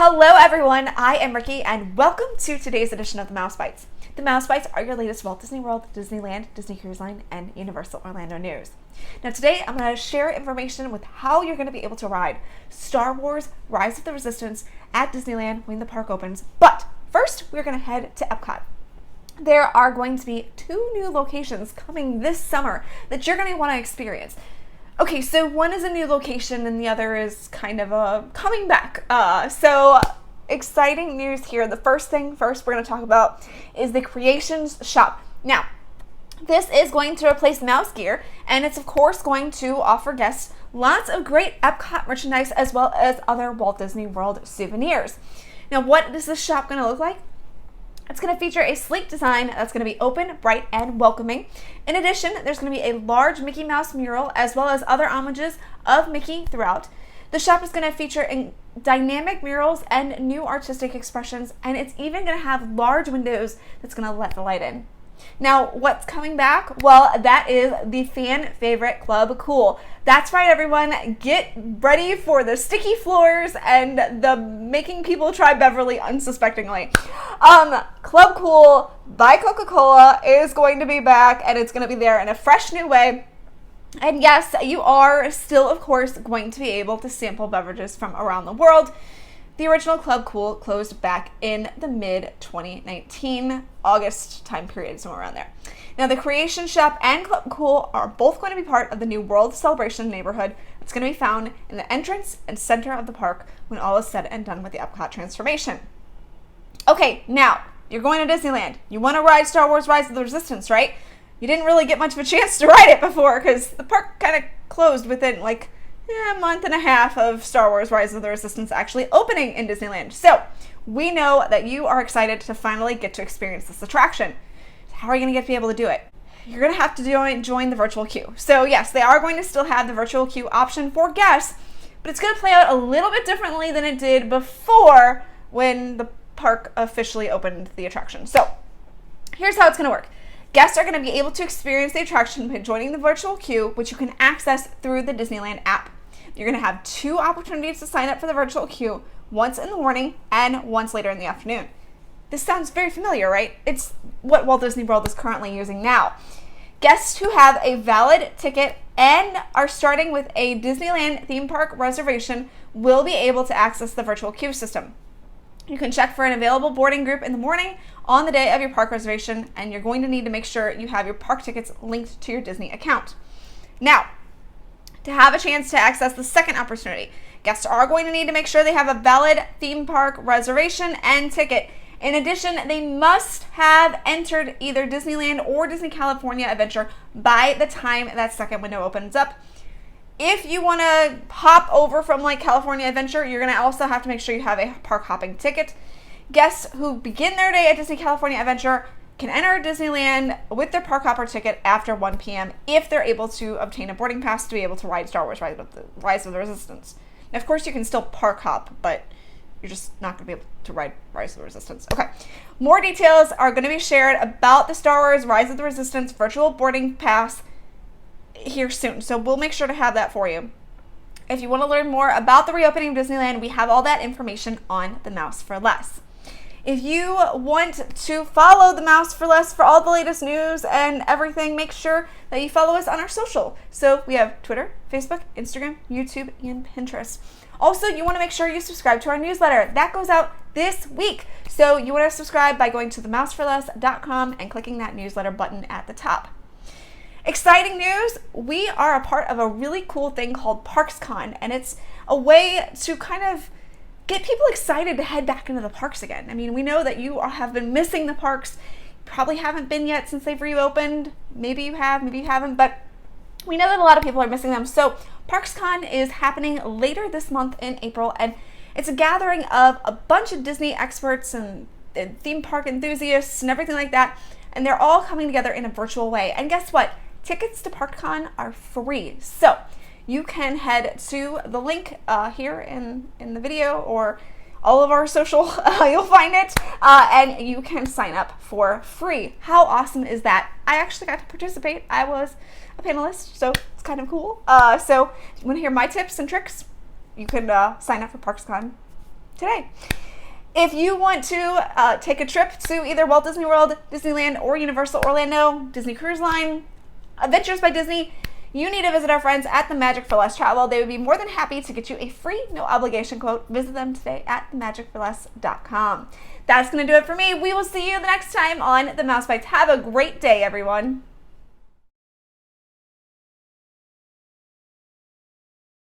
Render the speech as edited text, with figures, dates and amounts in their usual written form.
Hello everyone, I am Ricky and welcome to today's edition of the Mouse Bites. The Mouse Bites are your latest Walt Disney World, Disneyland, Disney Cruise Line, and Universal Orlando news. Now today I'm going to share information with how you're going to be able to ride Star Wars Rise of the Resistance at Disneyland when the park opens. But first we're going to head to Epcot. There are going to be 2 new locations coming this summer that you're going to want to experience. Okay, so one is a new location and the other is kind of a coming back. So exciting news here. The first thing we're going to talk about is the Creations Shop. Now, this is going to replace Mouse Gear, and it's of course going to offer guests lots of great Epcot merchandise as well as other Walt Disney World souvenirs. Now, what is this shop going to look like? It's going to feature a sleek design that's going to be open, bright, and welcoming. In addition, there's going to be a large Mickey Mouse mural as well as other homages of Mickey throughout. The shop is going to feature dynamic murals and new artistic expressions, and it's even going to have large windows that's going to let the light in. Now, what's coming back? Well, that is the fan favorite Club Cool. That's right, everyone. Get ready for the sticky floors and the making people try Beverly unsuspectingly. Club Cool by Coca-Cola is going to be back, and it's going to be there in a fresh new way. And yes, you are still, of course, going to be able to sample beverages from around the world. The original Club Cool closed back in the mid-2019 August time period, somewhere around there. Now, the Creation Shop and Club Cool are both going to be part of the new World Celebration neighborhood that's going to be found in the entrance and center of the park when all is said and done with the Epcot transformation. Okay, now, you're going to Disneyland. You want to ride Star Wars Rise of the Resistance, right? You didn't really get much of a chance to ride it before because the park kind of closed within a month and a half of Star Wars Rise of the Resistance actually opening in Disneyland. So we know that you are excited to finally get to experience this attraction. How are you going to be able to do it? You're going to have to join the virtual queue. So yes, they are going to still have the virtual queue option for guests, but it's going to play out a little bit differently than it did before when the park officially opened the attraction. So here's how it's going to work. Guests are going to be able to experience the attraction by joining the virtual queue, which you can access through the Disneyland app. You're going to have 2 opportunities to sign up for the virtual queue, once in the morning and once later in the afternoon. This sounds very familiar, right? It's what Walt Disney World is currently using now. Guests who have a valid ticket and are starting with a Disneyland theme park reservation will be able to access the virtual queue system. You can check for an available boarding group in the morning on the day of your park reservation, and you're going to need to make sure you have your park tickets linked to your Disney account. Now, to have a chance to access the second opportunity, guests are going to need to make sure they have a valid theme park reservation and ticket. In addition, they must have entered either Disneyland or Disney California Adventure by the time that second window opens up. If you want to hop over from California Adventure, you're going to also have to make sure you have a park hopping ticket. Guests who begin their day at Disney California Adventure can enter Disneyland with their park hopper ticket after 1 p.m. if they're able to obtain a boarding pass to be able to ride Star Wars Rise of the Resistance. Now, of course, you can still park hop, but you're just not going to be able to ride Rise of the Resistance. Okay. More details are going to be shared about the Star Wars Rise of the Resistance virtual boarding pass here soon, so we'll make sure to have that for you. If you want to learn more about the reopening of Disneyland, we have all that information on the Mouse for Less. If you want to follow the Mouse for Less for all the latest news and everything, make sure that you follow us on our social. So we have Twitter, Facebook, Instagram, YouTube, and Pinterest. Also, you want to make sure you subscribe to our newsletter. That goes out this week. So you want to subscribe by going to themouseforless.com and clicking that newsletter button at the top. Exciting news, we are a part of a really cool thing called ParksCon, and it's a way to kind of get people excited to head back into the parks again. I mean, we know that you have been missing the parks. You probably haven't been yet since they've reopened. Maybe you have, maybe you haven't, but we know that a lot of people are missing them. So ParksCon is happening later this month in April, and it's a gathering of a bunch of Disney experts and theme park enthusiasts and everything like that, and they're all coming together in a virtual way. And guess what? Tickets to ParksCon are free. So you can head to the link here in the video or all of our social, you'll find it, and you can sign up for free. How awesome is that? I actually got to participate. I was a panelist, so it's kind of cool. So if you want to hear my tips and tricks, you can sign up for ParksCon today. If you want to take a trip to either Walt Disney World, Disneyland, or Universal Orlando, Disney Cruise Line, Adventures by Disney, you need to visit our friends at the Magic for Less Travel. They would be more than happy to get you a free, no obligation quote. Visit them today at themagicforless.com. That's going to do it for me. We will see you the next time on The Mouse Bites. Have a great day, everyone.